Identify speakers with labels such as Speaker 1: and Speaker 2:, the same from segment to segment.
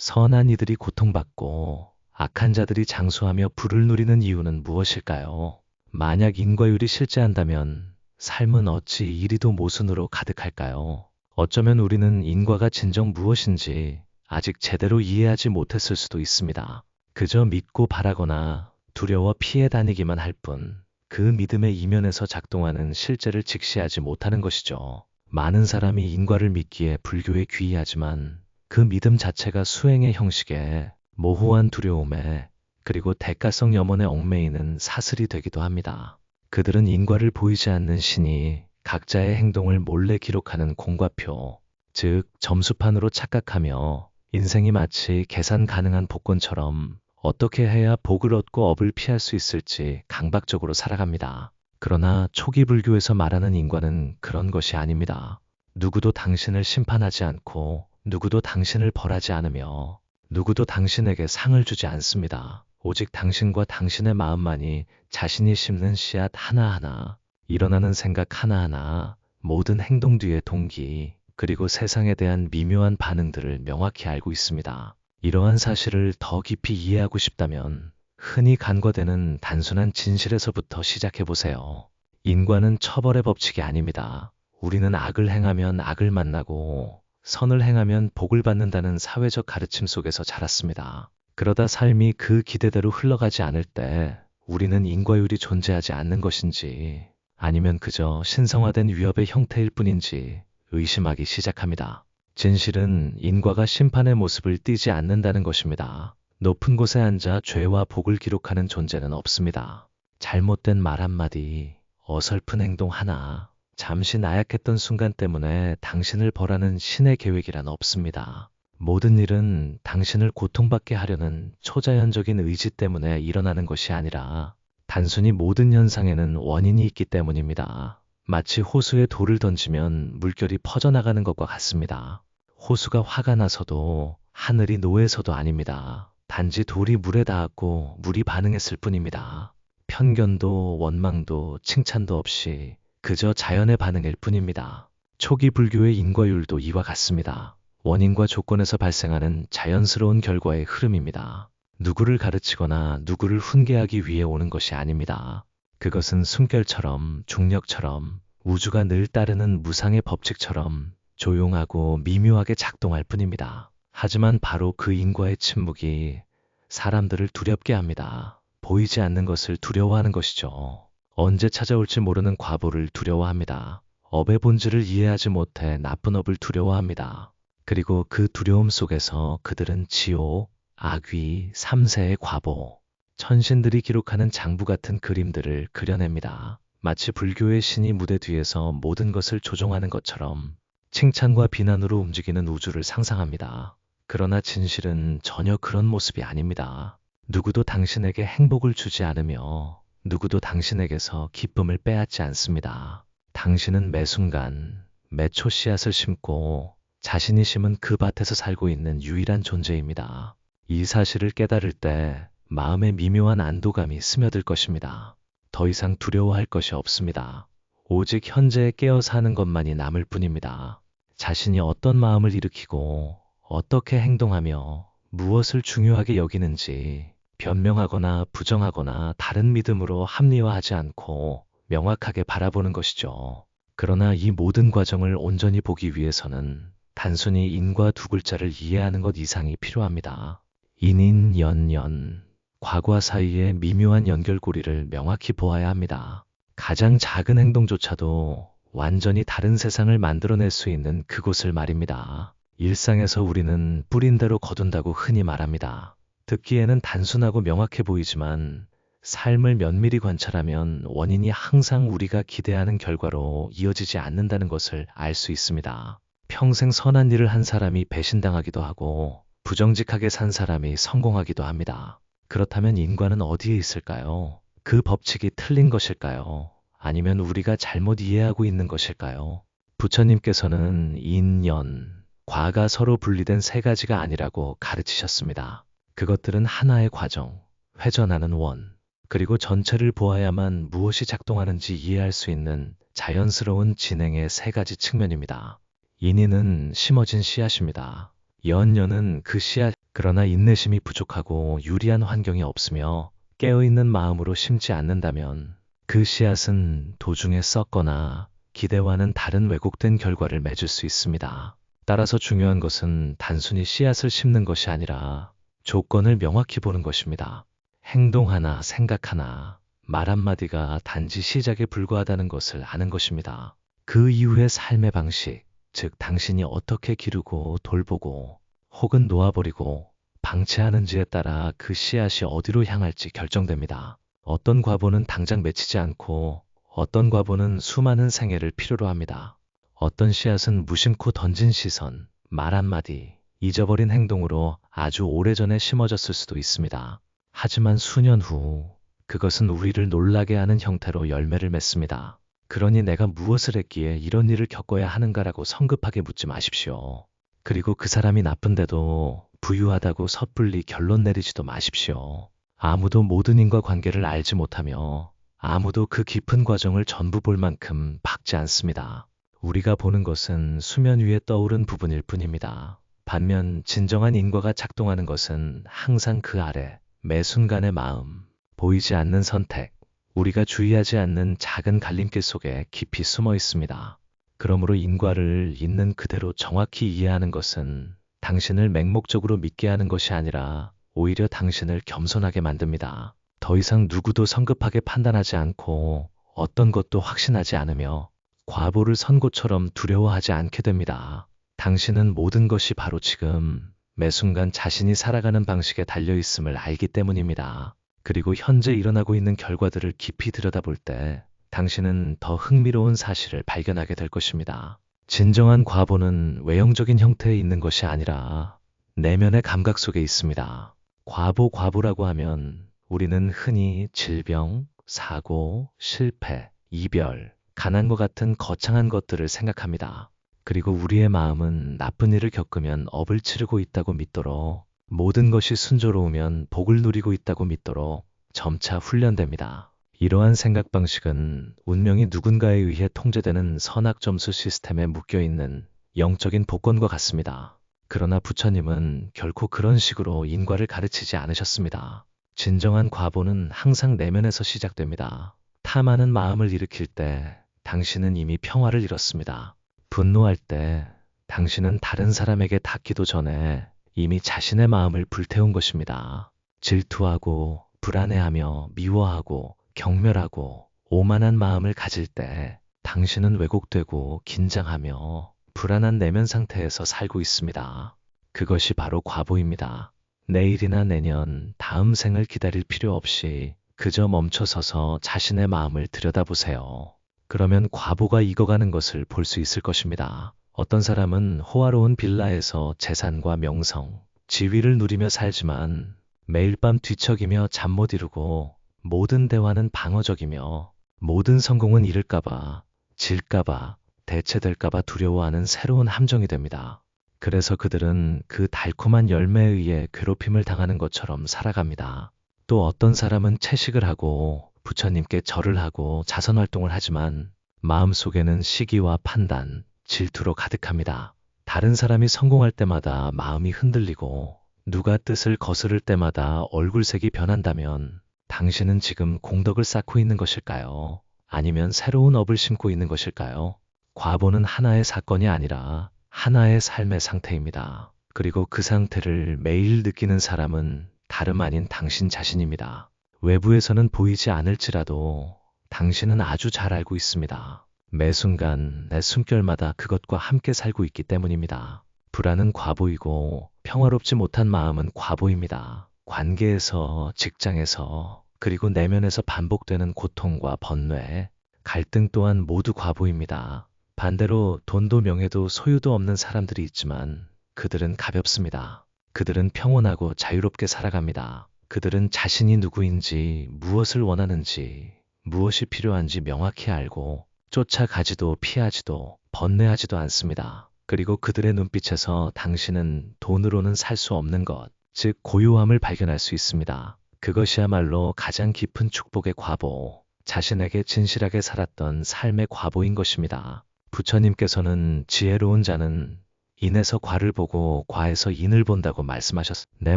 Speaker 1: 선한 이들이 고통받고 악한 자들이 장수하며 부를 누리는 이유는 무엇일까요? 만약 인과율이 실제한다면 삶은 어찌 이리도 모순으로 가득할까요? 어쩌면 우리는 인과가 진정 무엇인지 아직 제대로 이해하지 못했을 수도 있습니다. 그저 믿고 바라거나 두려워 피해 다니기만 할 뿐, 그 믿음의 이면에서 작동하는 실제를 직시하지 못하는 것이죠. 많은 사람이 인과를 믿기에 불교에 귀의하지만 그 믿음 자체가 수행의 형식에 모호한 두려움에 그리고 대가성 염원에 얽매이는 사슬이 되기도 합니다. 그들은 인과를 보이지 않는 신이 각자의 행동을 몰래 기록하는 공과표, 즉 점수판으로 착각하며 인생이 마치 계산 가능한 복권처럼 어떻게 해야 복을 얻고 업을 피할 수 있을지 강박적으로 살아갑니다. 그러나 초기 불교에서 말하는 인과는 그런 것이 아닙니다. 누구도 당신을 심판하지 않고 누구도 당신을 벌하지 않으며 누구도 당신에게 상을 주지 않습니다. 오직 당신과 당신의 마음만이 자신이 심는 씨앗 하나하나, 일어나는 생각 하나하나, 모든 행동 뒤의 동기, 그리고 세상에 대한 미묘한 반응들을 명확히 알고 있습니다. 이러한 사실을 더 깊이 이해하고 싶다면 흔히 간과되는 단순한 진실에서부터 시작해보세요. 인과는 처벌의 법칙이 아닙니다. 우리는 악을 행하면 악을 만나고 선을 행하면 복을 받는다는 사회적 가르침 속에서 자랐습니다. 그러다 삶이 그 기대대로 흘러가지 않을 때 우리는 인과율이 존재하지 않는 것인지 아니면 그저 신성화된 위협의 형태일 뿐인지 의심하기 시작합니다. 진실은 인과가 심판의 모습을 띠지 않는다는 것입니다. 높은 곳에 앉아 죄와 복을 기록하는 존재는 없습니다. 잘못된 말 한마디, 어설픈 행동 하나, 잠시 나약했던 순간 때문에 당신을 벌하는 신의 계획이란 없습니다. 모든 일은 당신을 고통받게 하려는 초자연적인 의지 때문에 일어나는 것이 아니라 단순히 모든 현상에는 원인이 있기 때문입니다. 마치 호수에 돌을 던지면 물결이 퍼져나가는 것과 같습니다. 호수가 화가 나서도 하늘이 노해서도 아닙니다. 단지 돌이 물에 닿았고 물이 반응했을 뿐입니다. 편견도 원망도 칭찬도 없이 그저 자연의 반응일 뿐입니다. 초기 불교의 인과율도 이와 같습니다. 원인과 조건에서 발생하는 자연스러운 결과의 흐름입니다. 누구를 가르치거나 누구를 훈계하기 위해 오는 것이 아닙니다. 그것은 숨결처럼 중력처럼 우주가 늘 따르는 무상의 법칙처럼 조용하고 미묘하게 작동할 뿐입니다. 하지만 바로 그 인과의 침묵이 사람들을 두렵게 합니다. 보이지 않는 것을 두려워하는 것이죠. 언제 찾아올지 모르는 과보를 두려워합니다. 업의 본질을 이해하지 못해 나쁜 업을 두려워합니다. 그리고 그 두려움 속에서 그들은 지옥, 악귀, 삼세의 과보, 천신들이 기록하는 장부 같은 그림들을 그려냅니다. 마치 불교의 신이 무대 뒤에서 모든 것을 조종하는 것처럼 칭찬과 비난으로 움직이는 우주를 상상합니다. 그러나 진실은 전혀 그런 모습이 아닙니다. 누구도 당신에게 행복을 주지 않으며 누구도 당신에게서 기쁨을 빼앗지 않습니다. 당신은 매 순간, 매 초 씨앗을 심고 자신이 심은 그 밭에서 살고 있는 유일한 존재입니다. 이 사실을 깨달을 때 마음의 미묘한 안도감이 스며들 것입니다. 더 이상 두려워할 것이 없습니다. 오직 현재에 깨어 사는 것만이 남을 뿐입니다. 자신이 어떤 마음을 일으키고 어떻게 행동하며 무엇을 중요하게 여기는지 변명하거나 부정하거나 다른 믿음으로 합리화하지 않고 명확하게 바라보는 것이죠. 그러나 이 모든 과정을 온전히 보기 위해서는 단순히 인과 두 글자를 이해하는 것 이상이 필요합니다. 인인, 연연, 과거 사이의 미묘한 연결고리를 명확히 보아야 합니다. 가장 작은 행동조차도 완전히 다른 세상을 만들어낼 수 있는 그곳을 말입니다. 일상에서 우리는 뿌린 대로 거둔다고 흔히 말합니다. 듣기에는 단순하고 명확해 보이지만 삶을 면밀히 관찰하면 원인이 항상 우리가 기대하는 결과로 이어지지 않는다는 것을 알 수 있습니다. 평생 선한 일을 한 사람이 배신당하기도 하고 부정직하게 산 사람이 성공하기도 합니다. 그렇다면 인과는 어디에 있을까요? 그 법칙이 틀린 것일까요? 아니면 우리가 잘못 이해하고 있는 것일까요? 부처님께서는 인, 연, 과가 서로 분리된 세 가지가 아니라고 가르치셨습니다. 그것들은 하나의 과정, 회전하는 원, 그리고 전체를 보아야만 무엇이 작동하는지 이해할 수 있는 자연스러운 진행의 세 가지 측면입니다. 인인은 심어진 씨앗입니다. 연연은 그 씨앗, 그러나 인내심이 부족하고 유리한 환경이 없으며 깨어있는 마음으로 심지 않는다면 그 씨앗은 도중에 썩거나 기대와는 다른 왜곡된 결과를 맺을 수 있습니다. 따라서 중요한 것은 단순히 씨앗을 심는 것이 아니라 조건을 명확히 보는 것입니다. 행동 하나, 생각 하나, 말 한마디가 단지 시작에 불과하다는 것을 아는 것입니다. 그 이후의 삶의 방식, 즉 당신이 어떻게 기르고 돌보고 혹은 놓아버리고 방치하는지에 따라 그 씨앗이 어디로 향할지 결정됩니다. 어떤 과보는 당장 맺히지 않고 어떤 과보는 수많은 생애를 필요로 합니다. 어떤 씨앗은 무심코 던진 시선, 말 한마디, 잊어버린 행동으로 아주 오래전에 심어졌을 수도 있습니다. 하지만 수년 후 그것은 우리를 놀라게 하는 형태로 열매를 맺습니다. 그러니 내가 무엇을 했기에 이런 일을 겪어야 하는가라고 성급하게 묻지 마십시오. 그리고 그 사람이 나쁜데도 부유하다고 섣불리 결론 내리지도 마십시오. 아무도 모든 인과 관계를 알지 못하며 아무도 그 깊은 과정을 전부 볼 만큼 박지 않습니다. 우리가 보는 것은 수면 위에 떠오른 부분일 뿐입니다. 반면 진정한 인과가 작동하는 것은 항상 그 아래, 매 순간의 마음, 보이지 않는 선택, 우리가 주의하지 않는 작은 갈림길 속에 깊이 숨어 있습니다. 그러므로 인과를 있는 그대로 정확히 이해하는 것은 당신을 맹목적으로 믿게 하는 것이 아니라 오히려 당신을 겸손하게 만듭니다. 더 이상 누구도 성급하게 판단하지 않고 어떤 것도 확신하지 않으며 과보를 선고처럼 두려워하지 않게 됩니다. 당신은 모든 것이 바로 지금 매 순간 자신이 살아가는 방식에 달려 있음을 알기 때문입니다. 그리고 현재 일어나고 있는 결과들을 깊이 들여다볼 때 당신은 더 흥미로운 사실을 발견하게 될 것입니다. 진정한 과보는 외형적인 형태에 있는 것이 아니라 내면의 감각 속에 있습니다. 과보라고 하면 우리는 흔히 질병, 사고, 실패, 이별, 가난과 같은 거창한 것들을 생각합니다. 그리고 우리의 마음은 나쁜 일을 겪으면 업을 치르고 있다고 믿도록, 모든 것이 순조로우면 복을 누리고 있다고 믿도록 점차 훈련됩니다. 이러한 생각 방식은 운명이 누군가에 의해 통제되는 선악점수 시스템에 묶여있는 영적인 복권과 같습니다. 그러나 부처님은 결코 그런 식으로 인과를 가르치지 않으셨습니다. 진정한 과보는 항상 내면에서 시작됩니다. 탐하는 마음을 일으킬 때 당신은 이미 평화를 잃었습니다. 분노할 때 당신은 다른 사람에게 닿기도 전에 이미 자신의 마음을 불태운 것입니다. 질투하고 불안해하며 미워하고 경멸하고 오만한 마음을 가질 때 당신은 왜곡되고 긴장하며 불안한 내면 상태에서 살고 있습니다. 그것이 바로 과보입니다. 내일이나 내년, 다음 생을 기다릴 필요 없이 그저 멈춰서서 자신의 마음을 들여다보세요. 그러면 과보가 익어가는 것을 볼 수 있을 것입니다. 어떤 사람은 호화로운 빌라에서 재산과 명성, 지위를 누리며 살지만 매일 밤 뒤척이며 잠 못 이루고 모든 대화는 방어적이며 모든 성공은 잃을까봐, 질까봐, 대체될까봐 두려워하는 새로운 함정이 됩니다. 그래서 그들은 그 달콤한 열매에 의해 괴롭힘을 당하는 것처럼 살아갑니다. 또 어떤 사람은 채식을 하고 부처님께 절을 하고 자선활동을 하지만 마음속에는 시기와 판단, 질투로 가득합니다. 다른 사람이 성공할 때마다 마음이 흔들리고 누가 뜻을 거스를 때마다 얼굴색이 변한다면 당신은 지금 공덕을 쌓고 있는 것일까요? 아니면 새로운 업을 심고 있는 것일까요? 과보는 하나의 사건이 아니라 하나의 삶의 상태입니다. 그리고 그 상태를 매일 느끼는 사람은 다름 아닌 당신 자신입니다. 외부에서는 보이지 않을지라도 당신은 아주 잘 알고 있습니다. 매 순간 내 숨결마다 그것과 함께 살고 있기 때문입니다. 불안은 과보이고 평화롭지 못한 마음은 과보입니다. 관계에서, 직장에서, 그리고 내면에서 반복되는 고통과 번뇌, 갈등 또한 모두 과보입니다. 반대로 돈도 명예도 소유도 없는 사람들이 있지만 그들은 가볍습니다. 그들은 평온하고 자유롭게 살아갑니다. 그들은 자신이 누구인지, 무엇을 원하는지, 무엇이 필요한지 명확히 알고 쫓아가지도 피하지도 번뇌하지도 않습니다. 그리고 그들의 눈빛에서 당신은 돈으로는 살 수 없는 것, 즉 고요함을 발견할 수 있습니다. 그것이야말로 가장 깊은 축복의 과보, 자신에게 진실하게 살았던 삶의 과보인 것입니다. 부처님께서는 지혜로운 자는 인에서 과를 보고 과에서 인을 본다고 말씀하셨습니다. 내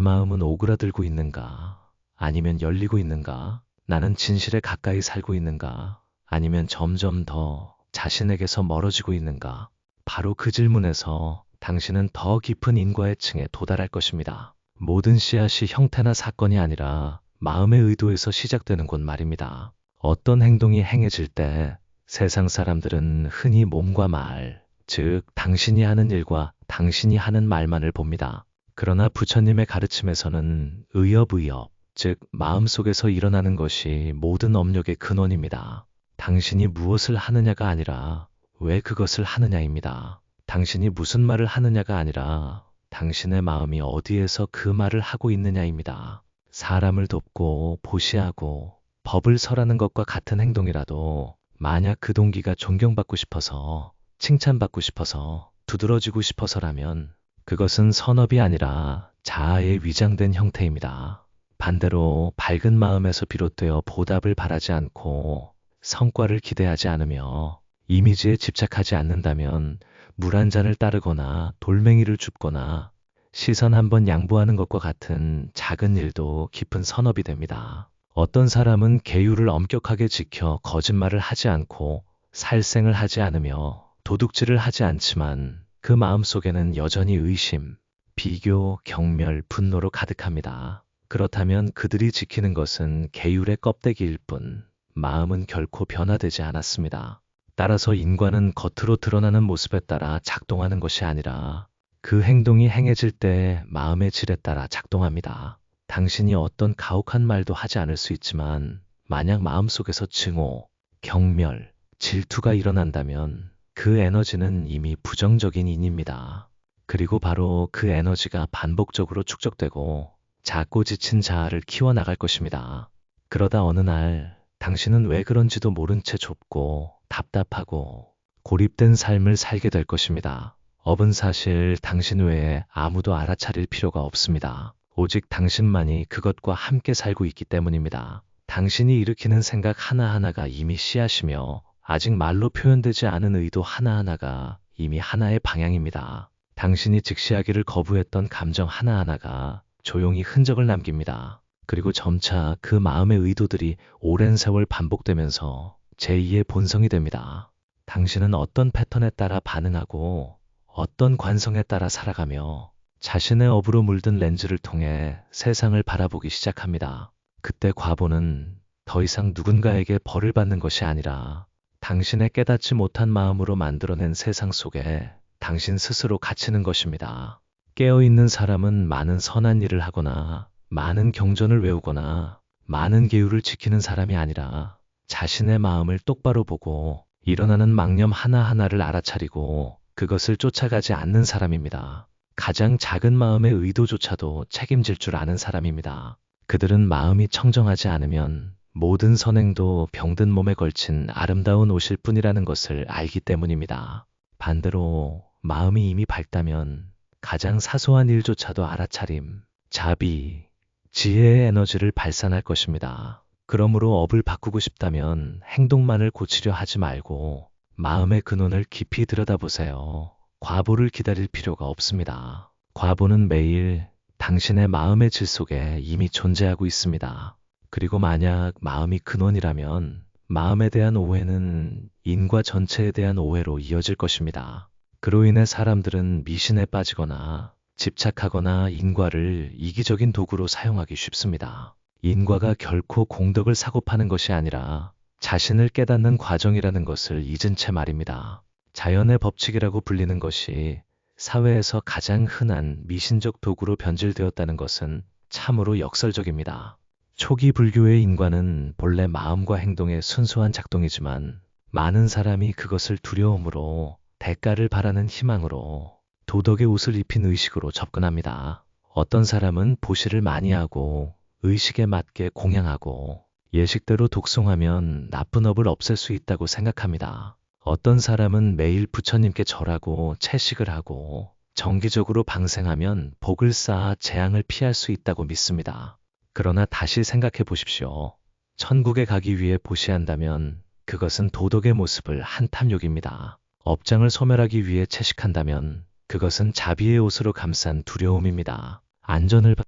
Speaker 1: 마음은 오그라들고 있는가? 아니면 열리고 있는가? 나는 진실에 가까이 살고 있는가? 아니면 점점 더 자신에게서 멀어지고 있는가? 바로 그 질문에서 당신은 더 깊은 인과의 층에 도달할 것입니다. 모든 씨앗이 형태나 사건이 아니라 마음의 의도에서 시작되는 곳 말입니다. 어떤 행동이 행해질 때 세상 사람들은 흔히 몸과 말, 즉 당신이 하는 일과 당신이 하는 말만을 봅니다. 그러나 부처님의 가르침에서는 의업의업, 즉 마음속에서 일어나는 것이 모든 업력의 근원입니다. 당신이 무엇을 하느냐가 아니라 왜 그것을 하느냐입니다. 당신이 무슨 말을 하느냐가 아니라 당신의 마음이 어디에서 그 말을 하고 있느냐입니다. 사람을 돕고 보시하고 법을 설하는 것과 같은 행동이라도 만약 그 동기가 존경받고 싶어서, 칭찬받고 싶어서, 두드러지고 싶어서라면 그것은 선업이 아니라 자아의 위장된 형태입니다. 반대로 밝은 마음에서 비롯되어 보답을 바라지 않고 성과를 기대하지 않으며 이미지에 집착하지 않는다면 물 한 잔을 따르거나 돌멩이를 줍거나 시선 한번 양보하는 것과 같은 작은 일도 깊은 선업이 됩니다. 어떤 사람은 계율을 엄격하게 지켜 거짓말을 하지 않고 살생을 하지 않으며 도둑질을 하지 않지만 그 마음속에는 여전히 의심, 비교, 경멸, 분노로 가득합니다. 그렇다면 그들이 지키는 것은 계율의 껍데기일 뿐 마음은 결코 변화되지 않았습니다. 따라서 인과는 겉으로 드러나는 모습에 따라 작동하는 것이 아니라 그 행동이 행해질 때 마음의 질에 따라 작동합니다. 당신이 어떤 가혹한 말도 하지 않을 수 있지만 만약 마음속에서 증오, 경멸, 질투가 일어난다면 그 에너지는 이미 부정적인 인입니다. 그리고 바로 그 에너지가 반복적으로 축적되고 작고 지친 자아를 키워나갈 것입니다. 그러다 어느 날 당신은 왜 그런지도 모른 채 좁고 답답하고 고립된 삶을 살게 될 것입니다. 업은 사실 당신 외에 아무도 알아차릴 필요가 없습니다. 오직 당신만이 그것과 함께 살고 있기 때문입니다. 당신이 일으키는 생각 하나하나가 이미 씨앗이며 아직 말로 표현되지 않은 의도 하나하나가 이미 하나의 방향입니다. 당신이 직시하기를 거부했던 감정 하나하나가 조용히 흔적을 남깁니다. 그리고 점차 그 마음의 의도들이 오랜 세월 반복되면서 제2의 본성이 됩니다. 당신은 어떤 패턴에 따라 반응하고 어떤 관성에 따라 살아가며 자신의 업으로 물든 렌즈를 통해 세상을 바라보기 시작합니다. 그때 과보는 더 이상 누군가에게 벌을 받는 것이 아니라 당신의 깨닫지 못한 마음으로 만들어낸 세상 속에 당신 스스로 갇히는 것입니다. 깨어있는 사람은 많은 선한 일을 하거나 많은 경전을 외우거나 많은 계율을 지키는 사람이 아니라 자신의 마음을 똑바로 보고 일어나는 망념 하나하나를 알아차리고 그것을 쫓아가지 않는 사람입니다. 가장 작은 마음의 의도조차도 책임질 줄 아는 사람입니다. 그들은 마음이 청정하지 않으면 모든 선행도 병든 몸에 걸친 아름다운 옷일 뿐이라는 것을 알기 때문입니다. 반대로 마음이 이미 밝다면 가장 사소한 일조차도 알아차림, 자비, 지혜의 에너지를 발산할 것입니다. 그러므로 업을 바꾸고 싶다면 행동만을 고치려 하지 말고 마음의 근원을 깊이 들여다보세요. 과보를 기다릴 필요가 없습니다. 과보는 매일 당신의 마음의 질 속에 이미 존재하고 있습니다. 그리고 만약 마음이 근원이라면 마음에 대한 오해는 인과 전체에 대한 오해로 이어질 것입니다. 그로 인해 사람들은 미신에 빠지거나 집착하거나 인과를 이기적인 도구로 사용하기 쉽습니다. 인과가 결코 공덕을 사고 파는 것이 아니라 자신을 깨닫는 과정이라는 것을 잊은 채 말입니다. 자연의 법칙이라고 불리는 것이 사회에서 가장 흔한 미신적 도구로 변질되었다는 것은 참으로 역설적입니다. 초기 불교의 인과는 본래 마음과 행동의 순수한 작동이지만 많은 사람이 그것을 두려움으로 대가를 바라는 희망으로 도덕의 옷을 입힌 의식으로 접근합니다. 어떤 사람은 보시를 많이 하고 의식에 맞게 공양하고 예식대로 독송하면 나쁜 업을 없앨 수 있다고 생각합니다. 어떤 사람은 매일 부처님께 절하고 채식을 하고 정기적으로 방생하면 복을 쌓아 재앙을 피할 수 있다고 믿습니다. 그러나 다시 생각해 보십시오. 천국에 가기 위해 보시한다면 그것은 도덕의 모습을 한탐욕입니다. 업장을 소멸하기 위해 채식한다면 그것은 자비의 옷으로 감싼 두려움입니다.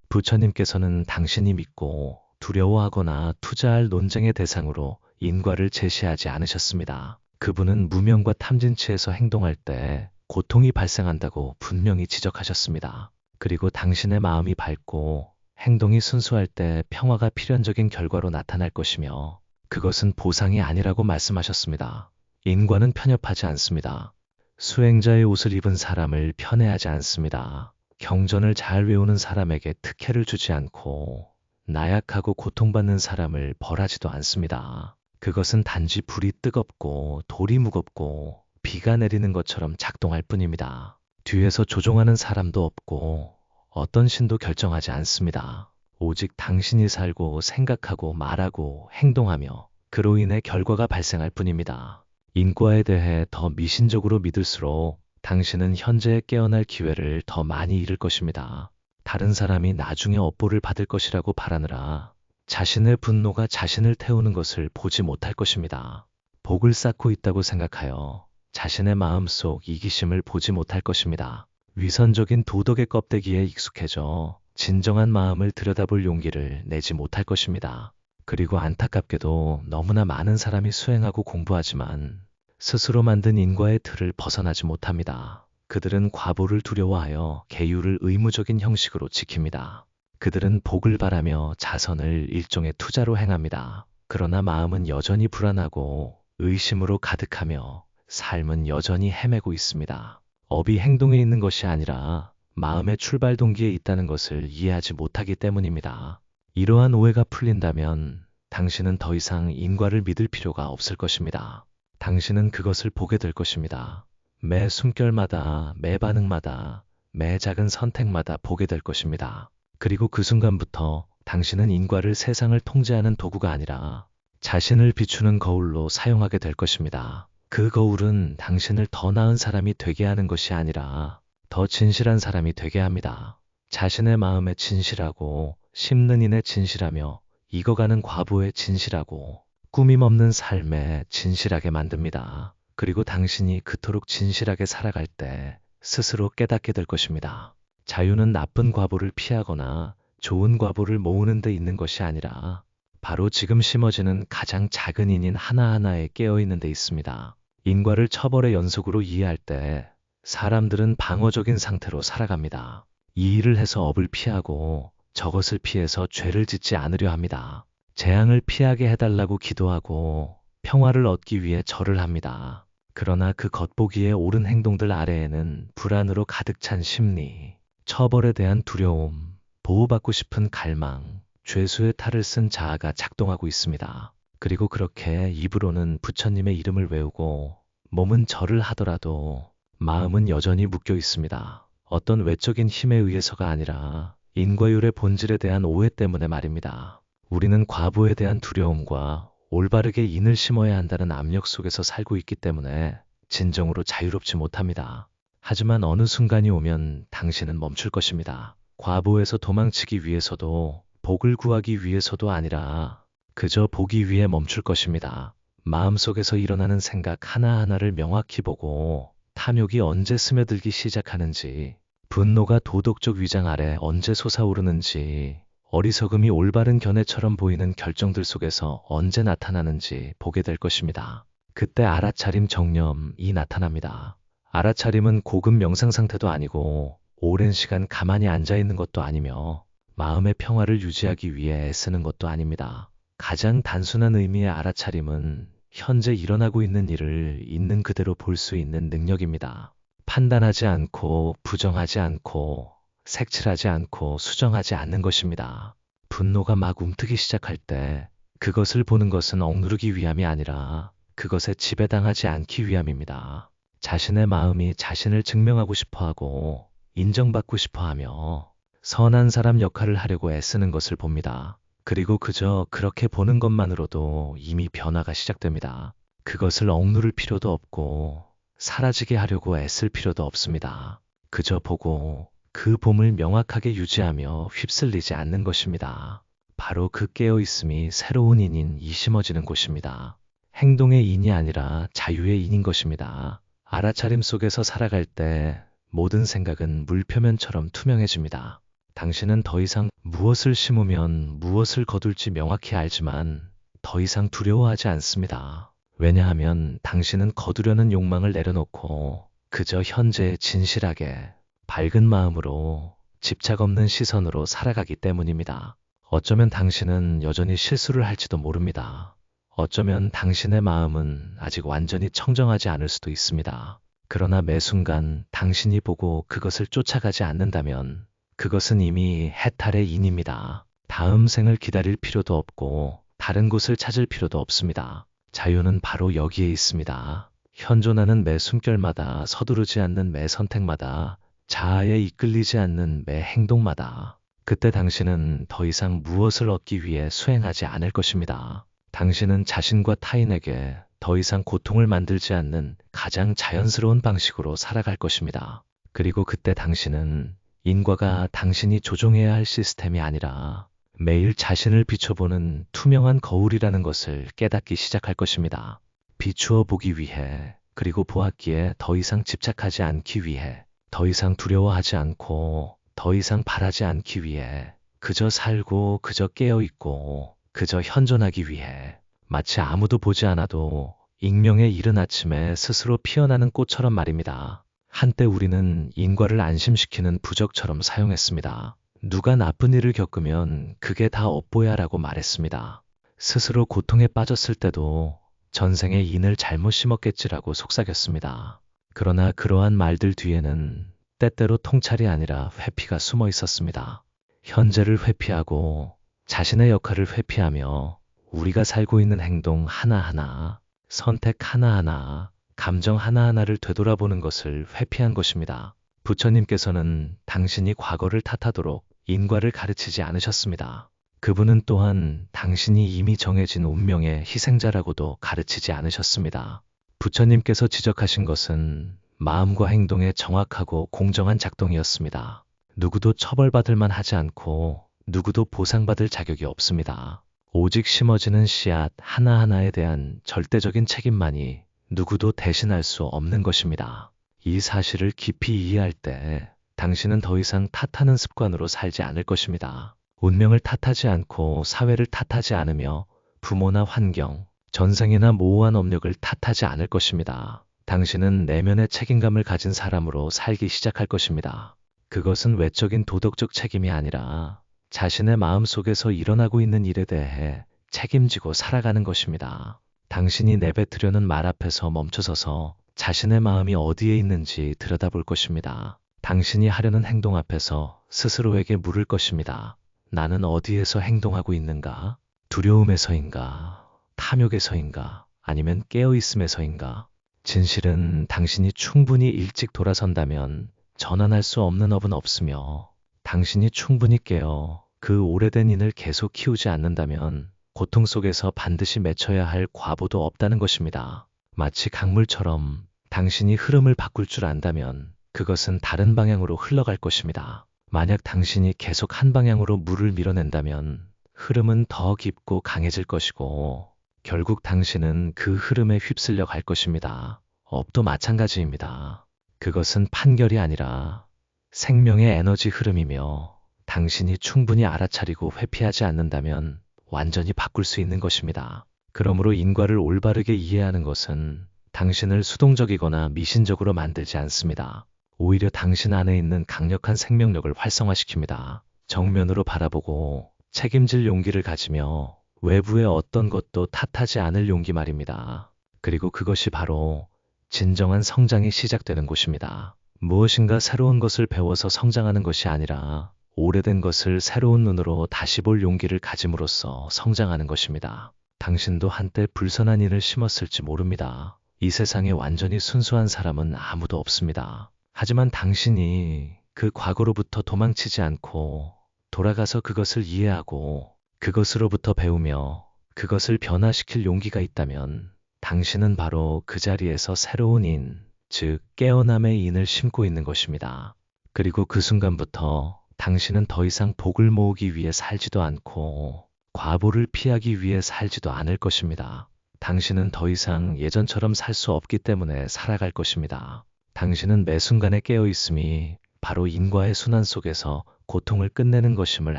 Speaker 1: 부처님께서는 당신이 믿고 두려워하거나 투자할 논쟁의 대상으로 인과를 제시하지 않으셨습니다. 그분은 무명과 탐진치에서 행동할 때 고통이 발생한다고 분명히 지적하셨습니다. 그리고 당신의 마음이 밝고 행동이 순수할 때 평화가 필연적인 결과로 나타날 것이며 그것은 보상이 아니라고 말씀하셨습니다. 인과는 편협하지 않습니다. 수행자의 옷을 입은 사람을 편애하지 않습니다. 경전을 잘 외우는 사람에게 특혜를 주지 않고 나약하고 고통받는 사람을 벌하지도 않습니다. 그것은 단지 불이 뜨겁고 돌이 무겁고 비가 내리는 것처럼 작동할 뿐입니다. 뒤에서 조종하는 사람도 없고 어떤 신도 결정하지 않습니다. 오직 당신이 살고 생각하고 말하고 행동하며 그로 인해 결과가 발생할 뿐입니다. 인과에 대해 더 미신적으로 믿을수록 당신은 현재에 깨어날 기회를 더 많이 잃을 것입니다. 다른 사람이 나중에 업보를 받을 것이라고 바라느라 자신의 분노가 자신을 태우는 것을 보지 못할 것입니다. 복을 쌓고 있다고 생각하여 자신의 마음속 이기심을 보지 못할 것입니다. 위선적인 도덕의 껍데기에 익숙해져 진정한 마음을 들여다볼 용기를 내지 못할 것입니다. 그리고 안타깝게도 너무나 많은 사람이 수행하고 공부하지만 스스로 만든 인과의 틀을 벗어나지 못합니다. 그들은 과보를 두려워하여 계율을 의무적인 형식으로 지킵니다. 그들은 복을 바라며 자선을 일종의 투자로 행합니다. 그러나 마음은 여전히 불안하고 의심으로 가득하며 삶은 여전히 헤매고 있습니다. 업이 행동에 있는 것이 아니라 마음의 출발 동기에 있다는 것을 이해하지 못하기 때문입니다. 이러한 오해가 풀린다면 당신은 더 이상 인과를 믿을 필요가 없을 것입니다. 당신은 그것을 보게 될 것입니다. 매 숨결마다, 매 반응마다, 매 작은 선택마다 보게 될 것입니다. 그리고 그 순간부터 당신은 인과를 세상을 통제하는 도구가 아니라 자신을 비추는 거울로 사용하게 될 것입니다. 그 거울은 당신을 더 나은 사람이 되게 하는 것이 아니라 더 진실한 사람이 되게 합니다. 자신의 마음에 진실하고 심는 인에 진실하며 익어가는 과보에 진실하고 꾸밈 없는 삶에 진실하게 만듭니다. 그리고 당신이 그토록 진실하게 살아갈 때 스스로 깨닫게 될 것입니다. 자유는 나쁜 과보를 피하거나 좋은 과보를 모으는 데 있는 것이 아니라 바로 지금 심어지는 가장 작은 인인 하나하나에 깨어있는 데 있습니다. 인과를 처벌의 연속으로 이해할 때 사람들은 방어적인 상태로 살아갑니다. 이 일을 해서 업을 피하고 저것을 피해서 죄를 짓지 않으려 합니다. 재앙을 피하게 해달라고 기도하고 평화를 얻기 위해 절을 합니다. 그러나 그 겉보기에 옳은 행동들 아래에는 불안으로 가득 찬 심리, 처벌에 대한 두려움, 보호받고 싶은 갈망, 죄수의 탈을 쓴 자아가 작동하고 있습니다. 그리고 그렇게 입으로는 부처님의 이름을 외우고 몸은 절을 하더라도 마음은 여전히 묶여 있습니다. 어떤 외적인 힘에 의해서가 아니라 인과율의 본질에 대한 오해 때문에 말입니다. 우리는 과보에 대한 두려움과 올바르게 인을 심어야 한다는 압력 속에서 살고 있기 때문에 진정으로 자유롭지 못합니다. 하지만 어느 순간이 오면 당신은 멈출 것입니다. 과보에서 도망치기 위해서도 복을 구하기 위해서도 아니라 그저 보기 위해 멈출 것입니다. 마음속에서 일어나는 생각 하나하나를 명확히 보고 탐욕이 언제 스며들기 시작하는지, 분노가 도덕적 위장 아래 언제 솟아오르는지, 어리석음이 올바른 견해처럼 보이는 결정들 속에서 언제 나타나는지 보게 될 것입니다. 그때 알아차림 정념이 나타납니다. 알아차림은 고급 명상 상태도 아니고 오랜 시간 가만히 앉아있는 것도 아니며 마음의 평화를 유지하기 위해 애쓰는 것도 아닙니다. 가장 단순한 의미의 알아차림은 현재 일어나고 있는 일을 있는 그대로 볼 수 있는 능력입니다. 판단하지 않고 부정하지 않고 색칠하지 않고 수정하지 않는 것입니다. 분노가 막 움트기 시작할 때 그것을 보는 것은 억누르기 위함이 아니라 그것에 지배당하지 않기 위함입니다. 자신의 마음이 자신을 증명하고 싶어하고 인정받고 싶어하며 선한 사람 역할을 하려고 애쓰는 것을 봅니다. 그리고 그저 그렇게 보는 것만으로도 이미 변화가 시작됩니다. 그것을 억누를 필요도 없고 사라지게 하려고 애쓸 필요도 없습니다. 그저 보고 그 봄을 명확하게 유지하며 휩쓸리지 않는 것입니다. 바로 그 깨어있음이 새로운 인인 심어지는 곳입니다. 행동의 인이 아니라 자유의 인인 것입니다. 알아차림 속에서 살아갈 때 모든 생각은 물표면처럼 투명해집니다. 당신은 더 이상 무엇을 심으면 무엇을 거둘지 명확히 알지만 더 이상 두려워하지 않습니다. 왜냐하면 당신은 거두려는 욕망을 내려놓고 그저 현재에 진실하게 밝은 마음으로 집착 없는 시선으로 살아가기 때문입니다. 어쩌면 당신은 여전히 실수를 할지도 모릅니다. 어쩌면 당신의 마음은 아직 완전히 청정하지 않을 수도 있습니다. 그러나 매 순간 당신이 보고 그것을 쫓아가지 않는다면 그것은 이미 해탈의 인입니다. 다음 생을 기다릴 필요도 없고 다른 곳을 찾을 필요도 없습니다. 자유는 바로 여기에 있습니다. 현존하는 매 숨결마다, 서두르지 않는 매 선택마다, 자아에 이끌리지 않는 매 행동마다 그때 당신은 더 이상 무엇을 얻기 위해 수행하지 않을 것입니다. 당신은 자신과 타인에게 더 이상 고통을 만들지 않는 가장 자연스러운 방식으로 살아갈 것입니다. 그리고 그때 당신은 인과가 당신이 조종해야 할 시스템이 아니라 매일 자신을 비춰보는 투명한 거울이라는 것을 깨닫기 시작할 것입니다. 비추어 보기 위해, 그리고 보았기에 더 이상 집착하지 않기 위해, 더 이상 두려워하지 않고 더 이상 바라지 않기 위해, 그저 살고 그저 깨어있고 그저 현존하기 위해, 마치 아무도 보지 않아도 익명의 이른 아침에 스스로 피어나는 꽃처럼 말입니다. 한때 우리는 인과를 안심시키는 부적처럼 사용했습니다. 누가 나쁜 일을 겪으면 그게 다 업보야라고 말했습니다. 스스로 고통에 빠졌을 때도 전생에 인을 잘못 심었겠지라고 속삭였습니다. 그러나 그러한 말들 뒤에는 때때로 통찰이 아니라 회피가 숨어 있었습니다. 현재를 회피하고 자신의 역할을 회피하며 우리가 살고 있는 행동 하나하나, 선택 하나하나, 감정 하나하나를 되돌아보는 것을 회피한 것입니다. 부처님께서는 당신이 과거를 탓하도록 인과를 가르치지 않으셨습니다. 그분은 또한 당신이 이미 정해진 운명의 희생자라고도 가르치지 않으셨습니다. 부처님께서 지적하신 것은 마음과 행동의 정확하고 공정한 작동이었습니다. 누구도 처벌받을 만하지 않고 누구도 보상받을 자격이 없습니다. 오직 심어지는 씨앗 하나하나에 대한 절대적인 책임만이 누구도 대신할 수 없는 것입니다. 이 사실을 깊이 이해할 때 당신은 더 이상 탓하는 습관으로 살지 않을 것입니다. 운명을 탓하지 않고 사회를 탓하지 않으며 부모나 환경, 전생이나 모호한 업력을 탓하지 않을 것입니다. 당신은 내면의 책임감을 가진 사람으로 살기 시작할 것입니다. 그것은 외적인 도덕적 책임이 아니라 자신의 마음 속에서 일어나고 있는 일에 대해 책임지고 살아가는 것입니다. 당신이 내뱉으려는 말 앞에서 멈춰서서 자신의 마음이 어디에 있는지 들여다볼 것입니다. 당신이 하려는 행동 앞에서 스스로에게 물을 것입니다. 나는 어디에서 행동하고 있는가? 두려움에서인가? 탐욕에서인가? 아니면 깨어있음에서인가? 진실은 당신이 충분히 일찍 돌아선다면 전환할 수 없는 업은 없으며 당신이 충분히 깨어 그 오래된 인을 계속 키우지 않는다면 고통 속에서 반드시 맺혀야 할 과보도 없다는 것입니다. 마치 강물처럼 당신이 흐름을 바꿀 줄 안다면 그것은 다른 방향으로 흘러갈 것입니다. 만약 당신이 계속 한 방향으로 물을 밀어낸다면 흐름은 더 깊고 강해질 것이고 결국 당신은 그 흐름에 휩쓸려 갈 것입니다. 업도 마찬가지입니다. 그것은 판결이 아니라 생명의 에너지 흐름이며 당신이 충분히 알아차리고 회피하지 않는다면 완전히 바꿀 수 있는 것입니다. 그러므로 인과를 올바르게 이해하는 것은 당신을 수동적이거나 미신적으로 만들지 않습니다. 오히려 당신 안에 있는 강력한 생명력을 활성화시킵니다. 정면으로 바라보고 책임질 용기를 가지며 외부의 어떤 것도 탓하지 않을 용기 말입니다. 그리고 그것이 바로 진정한 성장이 시작되는 곳입니다. 무엇인가 새로운 것을 배워서 성장하는 것이 아니라 오래된 것을 새로운 눈으로 다시 볼 용기를 가짐으로써 성장하는 것입니다. 당신도 한때 불선한 인을 심었을지 모릅니다. 이 세상에 완전히 순수한 사람은 아무도 없습니다. 하지만 당신이 그 과거로부터 도망치지 않고 돌아가서 그것을 이해하고 그것으로부터 배우며 그것을 변화시킬 용기가 있다면 당신은 바로 그 자리에서 새로운 인, 즉 깨어남의 인을 심고 있는 것입니다. 그리고 그 순간부터 당신은 더 이상 복을 모으기 위해 살지도 않고 과보를 피하기 위해 살지도 않을 것입니다. 당신은 더 이상 예전처럼 살 수 없기 때문에 살아갈 것입니다. 당신은 매 순간에 깨어 있음이 바로 인과의 순환 속에서 고통을 끝내는 것임을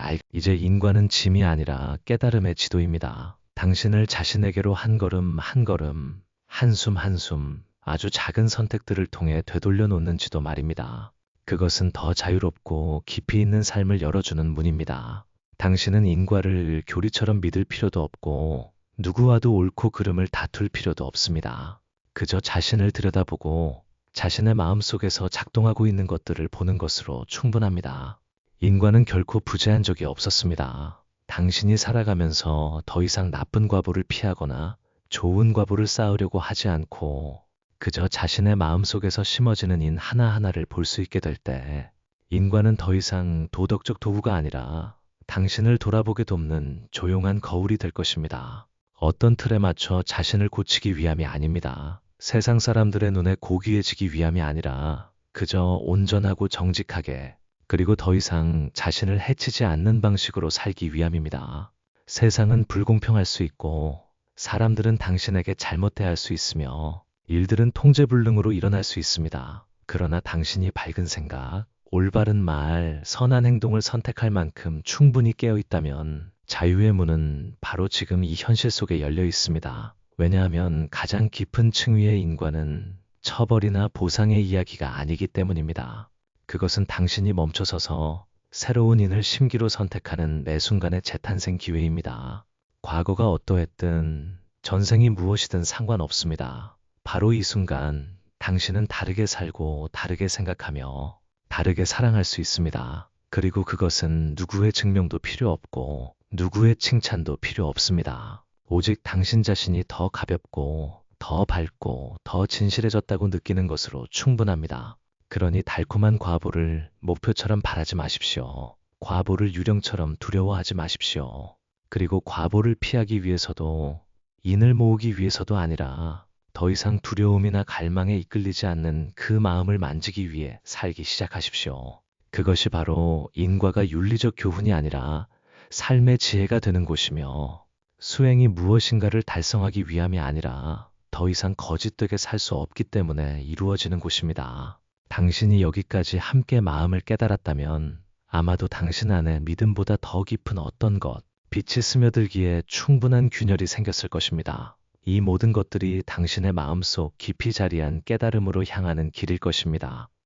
Speaker 1: 이제 인과는 짐이 아니라 깨달음의 지도입니다. 당신을 자신에게로 한 걸음 한 걸음, 한숨 한숨, 아주 작은 선택들을 통해 되돌려 놓는지도 말입니다. 그것은 더 자유롭고 깊이 있는 삶을 열어주는 문입니다. 당신은 인과를 교리처럼 믿을 필요도 없고 누구와도 옳고 그름을 다툴 필요도 없습니다. 그저 자신을 들여다보고 자신의 마음속에서 작동하고 있는 것들을 보는 것으로 충분합니다. 인과는 결코 부재한 적이 없었습니다. 당신이 살아가면서 더 이상 나쁜 과보를 피하거나 좋은 과보를 쌓으려고 하지 않고 그저 자신의 마음속에서 심어지는 인 하나하나를 볼 수 있게 될 때 인과는 더 이상 도덕적 도구가 아니라 당신을 돌아보게 돕는 조용한 거울이 될 것입니다. 어떤 틀에 맞춰 자신을 고치기 위함이 아닙니다. 세상 사람들의 눈에 고귀해지기 위함이 아니라 그저 온전하고 정직하게 그리고 더 이상 자신을 해치지 않는 방식으로 살기 위함입니다. 세상은 불공평할 수 있고 사람들은 당신에게 잘못 대할 수 있으며 일들은 통제불능으로 일어날 수 있습니다. 그러나 당신이 밝은 생각, 올바른 말, 선한 행동을 선택할 만큼 충분히 깨어 있다면 자유의 문은 바로 지금 이 현실 속에 열려 있습니다. 왜냐하면 가장 깊은 층위의 인과는 처벌이나 보상의 이야기가 아니기 때문입니다. 그것은 당신이 멈춰서서 새로운 인을 심기로 선택하는 매 순간의 재탄생 기회입니다. 과거가 어떠했든 전생이 무엇이든 상관없습니다. 바로 이 순간 당신은 다르게 살고 다르게 생각하며 다르게 사랑할 수 있습니다. 그리고 그것은 누구의 증명도 필요 없고 누구의 칭찬도 필요 없습니다. 오직 당신 자신이 더 가볍고 더 밝고 더 진실해졌다고 느끼는 것으로 충분합니다. 그러니 달콤한 과보를 목표처럼 바라지 마십시오. 과보를 유령처럼 두려워하지 마십시오. 그리고 과보를 피하기 위해서도 인을 모으기 위해서도 아니라 더 이상 두려움이나 갈망에 이끌리지 않는 그 마음을 만지기 위해 살기 시작하십시오. 그것이 바로 인과가 윤리적 교훈이 아니라 삶의 지혜가 되는 곳이며 수행이 무엇인가를 달성하기 위함이 아니라 더 이상 거짓되게 살 수 없기 때문에 이루어지는 곳입니다. 당신이 여기까지 함께 마음을 깨달았다면 아마도 당신 안에 믿음보다 더 깊은 어떤 것, 빛이 스며들기에 충분한 균열이 생겼을 것입니다. 이 모든 것들이 당신의 마음속 깊이 자리한 깨달음으로 향하는 길일 것입니다.